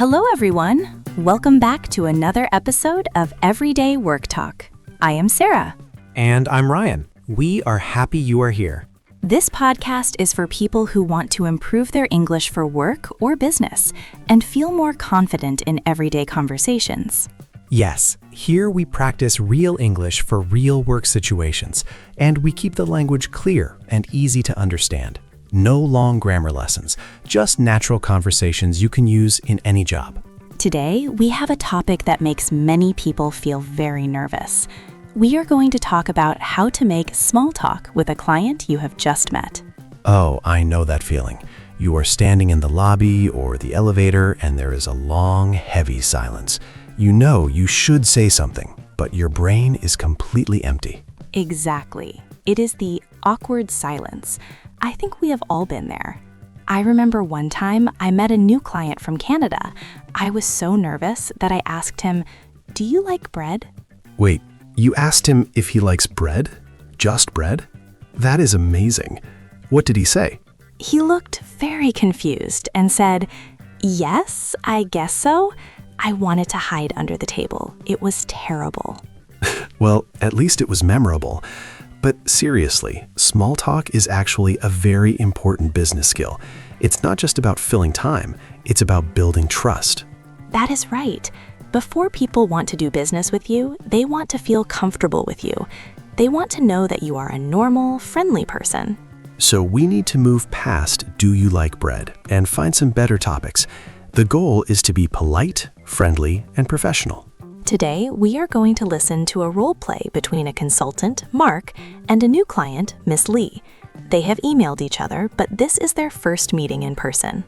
Hello, everyone. Welcome back to another episode of Everyday Work Talk. I am Sarah. And I'm Ryan. We are happy you are here. This podcast is for people who want to improve their English for work or business and feel more confident in everyday conversations. Yes, here we practice real English for real work situations, and we keep the language clear and easy to understand. No long grammar lessons, just natural conversations you can use in any job. Today, we have a topic that makes many people feel very nervous. We are going to talk about how to make small talk with a client you have just met. Oh, I know that feeling. You are standing in the lobby or the elevator, and there is a long, heavy silence. You know you should say something, but your brain is completely empty. Exactly. It is the awkward silence. I think we have all been there. I remember one time I met a new client from Canada. I was so nervous that I asked him, "Do you like bread?" Wait, you asked him if he likes bread? Just bread? That is amazing. What did he say? He looked very confused and said, "Yes, I guess so." I wanted to hide under the table. It was terrible. Well, at least it was memorable. But seriously, small talk is actually a very important business skill. It's not just about filling time, it's about building trust. That is right. Before people want to do business with you, they want to feel comfortable with you. They want to know that you are a normal, friendly person. So we need to move past "do you like bread" and find some better topics. The goal is to be polite, friendly, and professional. Today, we are going to listen to a role play between a consultant, Mark, and a new client, Miss Lee. They have emailed each other, but this is their first meeting in person.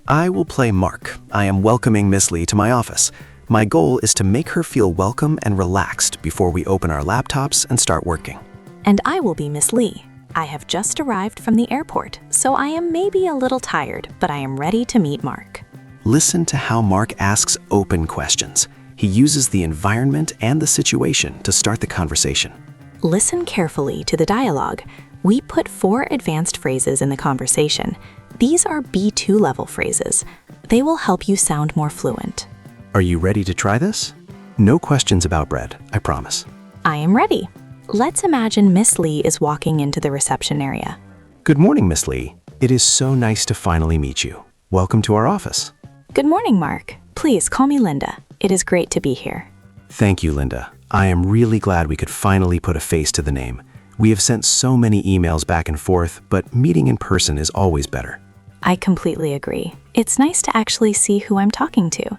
I will play Mark. I am welcoming Miss Lee to my office. My goal is to make her feel welcome and relaxed before we open our laptops and start working. And I will be Miss Lee. I have just arrived from the airport, so I am maybe a little tired, but I am ready to meet Mark. Listen to how Mark asks open questions. He uses the environment and the situation to start the conversation. Listen carefully to the dialogue. We put 4 advanced phrases in the conversation. These are B2 level phrases. They will help you sound more fluent. Are you ready to try this? No questions about bread, I promise. I am ready. Let's imagine Miss Lee is walking into the reception area. Good morning, Miss Lee. It is so nice to finally meet you. Welcome to our office. Good morning, Mark. Please call me Linda. It is great to be here. Thank you, Linda. I am really glad we could finally put a face to the name. We have sent so many emails back and forth, but meeting in person is always better. I completely agree. It's nice to actually see who I'm talking to.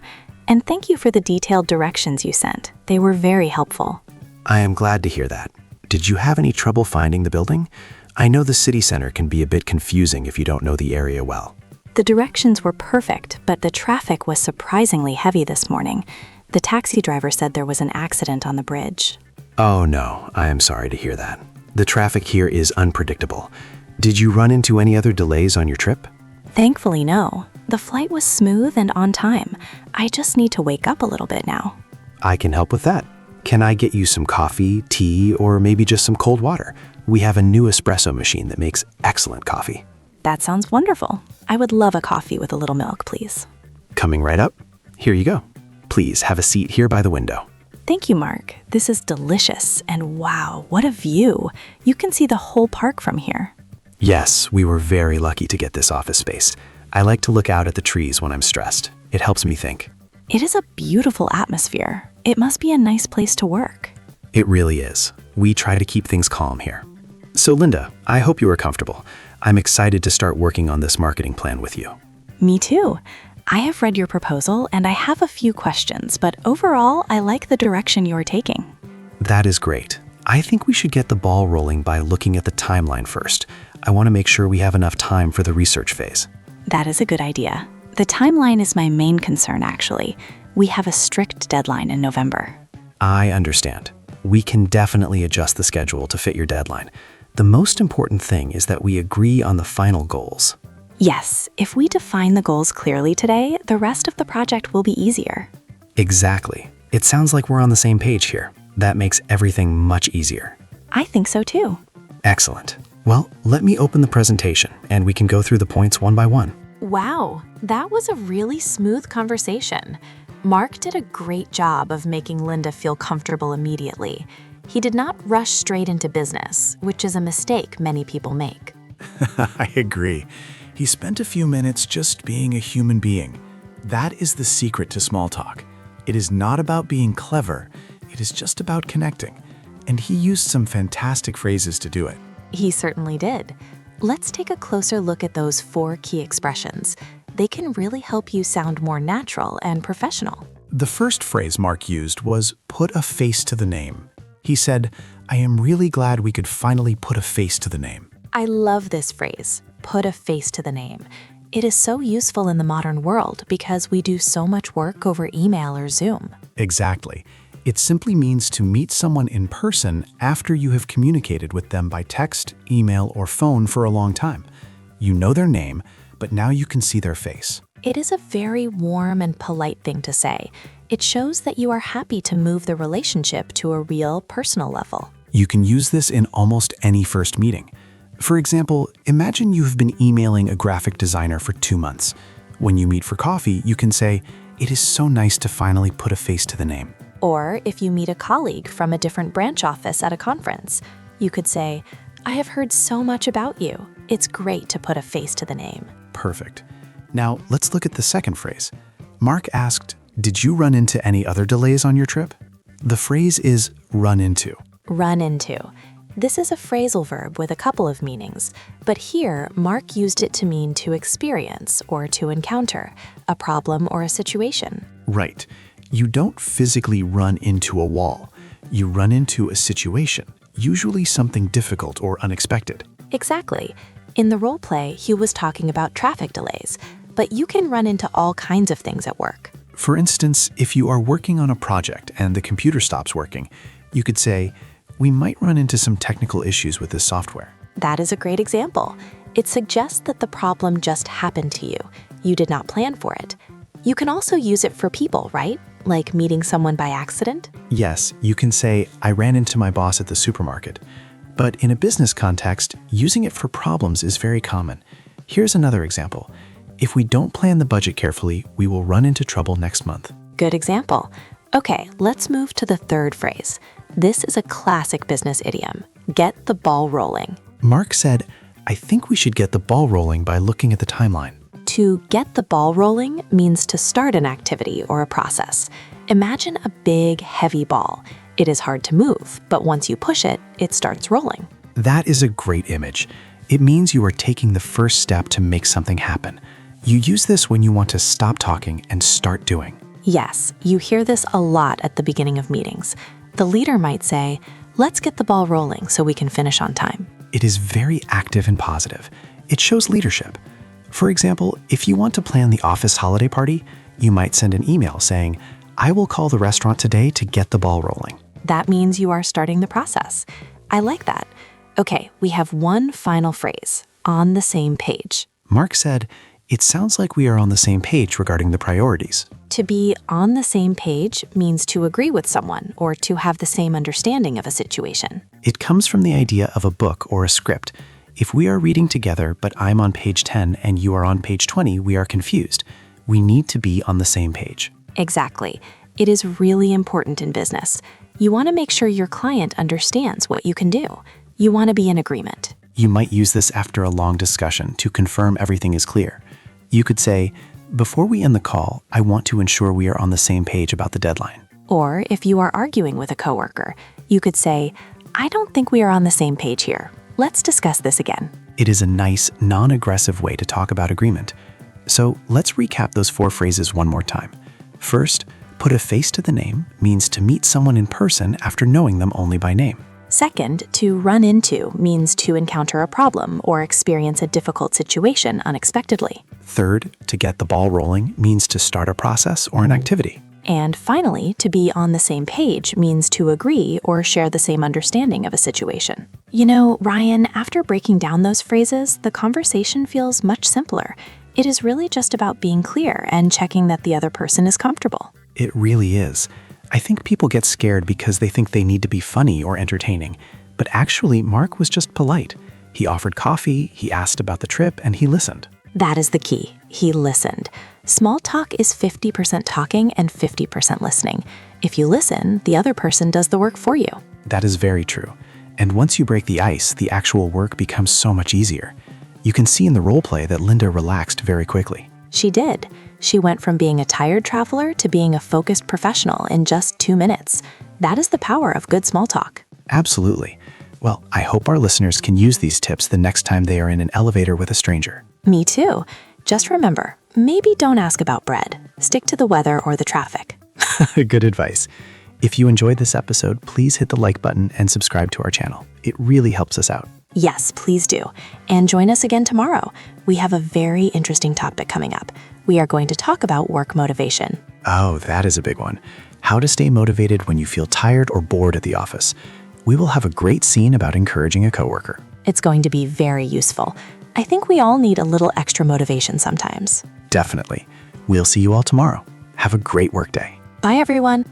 And thank you for the detailed directions you sent. They were very helpful. I am glad to hear that. Did you have any trouble finding the building? I know the city center can be a bit confusing if you don't know the area well. The directions were perfect, but the traffic was surprisingly heavy this morning. The taxi driver said there was an accident on the bridge. Oh no, I am sorry to hear that. The traffic here is unpredictable. Did you run into any other delays on your trip? Thankfully, no. The flight was smooth and on time. I just need to wake up a little bit now. I can help with that. Can I get you some coffee, tea, or maybe just some cold water? We have a new espresso machine that makes excellent coffee. That sounds wonderful. I would love a coffee with a little milk, please. Coming right up. Here you go. Please have a seat here by the window. Thank you, Mark. This is delicious, and wow, what a view. You can see the whole park from here. Yes, we were very lucky to get this office space. I like to look out at the trees when I'm stressed. It helps me think. It is a beautiful atmosphere. It must be a nice place to work. It really is. We try to keep things calm here. So Linda, I hope you are comfortable. I'm excited to start working on this marketing plan with you. Me too. I have read your proposal and I have a few questions, but overall, I like the direction you're taking. That is great. I think we should get the ball rolling by looking at the timeline first. I want to make sure we have enough time for the research phase. That is a good idea. The timeline is my main concern, actually. We have a strict deadline in November. I understand. We can definitely adjust the schedule to fit your deadline. The most important thing is that we agree on the final goals. Yes, if we define the goals clearly today, the rest of the project will be easier. Exactly. It sounds like we're on the same page here. That makes everything much easier. I think so too. Excellent. Well, let me open the presentation and we can go through the points one by one. Wow, that was a really smooth conversation. Mark did a great job of making Linda feel comfortable immediately. He did not rush straight into business, which is a mistake many people make. I agree. He spent a few minutes just being a human being. That is the secret to small talk. It is not about being clever, it is just about connecting. And he used some fantastic phrases to do it. He certainly did. Let's take a closer look at those 4 key expressions. They can really help you sound more natural and professional. The first phrase Mark used was put a face to the name. He said, "I am really glad we could finally put a face to the name." I love this phrase, put a face to the name. It is so useful in the modern world because we do so much work over email or Zoom. Exactly. It simply means to meet someone in person after you have communicated with them by text, email, or phone for a long time. You know their name, but now you can see their face. It is a very warm and polite thing to say. It shows that you are happy to move the relationship to a real personal level. You can use this in almost any first meeting. For example, imagine you have been emailing a graphic designer for 2 months. When you meet for coffee, you can say, "It is so nice to finally put a face to the name." Or if you meet a colleague from a different branch office at a conference, you could say, "I have heard so much about you. It's great to put a face to the name." Perfect. Now, let's look at the second phrase. Mark asked, "Did you run into any other delays on your trip?" The phrase is run into. Run into. This is a phrasal verb with a couple of meanings, but here Mark used it to mean to experience or to encounter a problem or a situation. Right. You don't physically run into a wall. You run into a situation, usually something difficult or unexpected. Exactly. In the role play, Hugh was talking about traffic delays, but you can run into all kinds of things at work. For instance, if you are working on a project and the computer stops working, you could say, "We might run into some technical issues with this software." That is a great example. It suggests that the problem just happened to you. You did not plan for it. You can also use it for people, right? Like meeting someone by accident? Yes, you can say, "I ran into my boss at the supermarket." But in a business context, using it for problems is very common. Here's another example. If we don't plan the budget carefully, we will run into trouble next month. Good example. Okay, let's move to the third phrase. This is a classic business idiom. Get the ball rolling. Mark said, "I think we should get the ball rolling by looking at the timeline." To get the ball rolling means to start an activity or a process. Imagine a big, heavy ball. It is hard to move, but once you push it, it starts rolling. That is a great image. It means you are taking the first step to make something happen. You use this when you want to stop talking and start doing. Yes, you hear this a lot at the beginning of meetings. The leader might say, "Let's get the ball rolling so we can finish on time." It is very active and positive. It shows leadership. For example, if you want to plan the office holiday party, you might send an email saying, "I will call the restaurant today to get the ball rolling." That means you are starting the process. I like that. Okay, we have one final phrase, on the same page. Mark said, "It sounds like we are on the same page regarding the priorities." To be on the same page means to agree with someone or to have the same understanding of a situation. It comes from the idea of a book or a script. If we are reading together, but I'm on page 10 and you are on page 20, we are confused. We need to be on the same page. Exactly. It is really important in business. You want to make sure your client understands what you can do. You want to be in agreement. You might use this after a long discussion to confirm everything is clear. You could say, "Before we end the call, I want to ensure we are on the same page about the deadline." Or if you are arguing with a coworker, you could say, "I don't think we are on the same page here. Let's discuss this again." It is a nice, non-aggressive way to talk about agreement. So let's recap those 4 phrases one more time. First, put a face to the name means to meet someone in person after knowing them only by name. Second, to run into means to encounter a problem or experience a difficult situation unexpectedly. Third, to get the ball rolling means to start a process or an activity. And finally, to be on the same page means to agree or share the same understanding of a situation. You know, Ryan, after breaking down those phrases, the conversation feels much simpler. It is really just about being clear and checking that the other person is comfortable. It really is. I think people get scared because they think they need to be funny or entertaining. But actually, Mark was just polite. He offered coffee, he asked about the trip, and he listened. That is the key. He listened. Small talk is 50% talking and 50% listening. If you listen, the other person does the work for you. That is very true. And once you break the ice, the actual work becomes so much easier. You can see in the role play that Linda relaxed very quickly. She did. She went from being a tired traveler to being a focused professional in just 2 minutes. That is the power of good small talk. Absolutely. Well, I hope our listeners can use these tips the next time they are in an elevator with a stranger. Me too. Just remember, maybe don't ask about bread. Stick to the weather or the traffic. Good advice. If you enjoyed this episode, please hit the like button and subscribe to our channel. It really helps us out. Yes, please do. And join us again tomorrow. We have a very interesting topic coming up. We are going to talk about work motivation. Oh, that is a big one. How to stay motivated when you feel tired or bored at the office. We will have a great scene about encouraging a coworker. It's going to be very useful. I think we all need a little extra motivation sometimes. Definitely. We'll see you all tomorrow. Have a great workday. Bye, everyone.